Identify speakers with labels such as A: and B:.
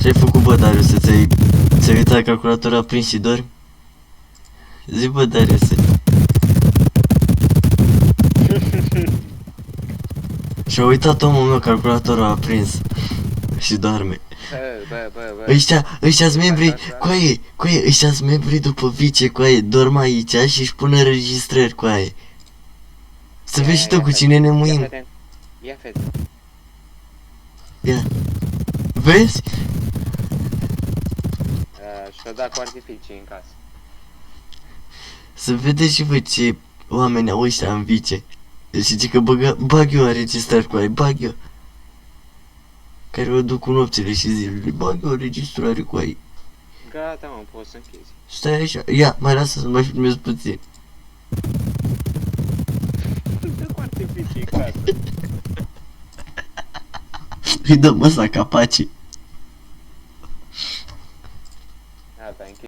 A: Ce-ai făcut, bă, Darius, ți-ai uitat calculatorul aprins și dormi? Zi, bă, Darius. Și-a uitat omul meu, calculatorul aprins și doarme.
B: Bă.
A: Ăștia-s membrii, coaie, ăștia-s membrii după vice, coaie, dorm aici și își pun înregistrări, coaie. Să vezi și tu cu cine ne muim.
B: Ia fete.
A: Ia. Vezi?
B: Și-o dat cu artificii în casă.
A: Să vedeți și voi ce oameni au ăștia în vice. Și zice că bag eu înregistrări, coaie, bag eu. Care o duc cu nopțile și zilele, bag eu înregistrare, coaie.
B: Gata, mă, poți să închizi.
A: Stai așa, ia, mai lasă să mai filmez puțin.
B: Dă cu artificii în casă.
A: Îi dăm ăsta capacii.
B: Gata, închid.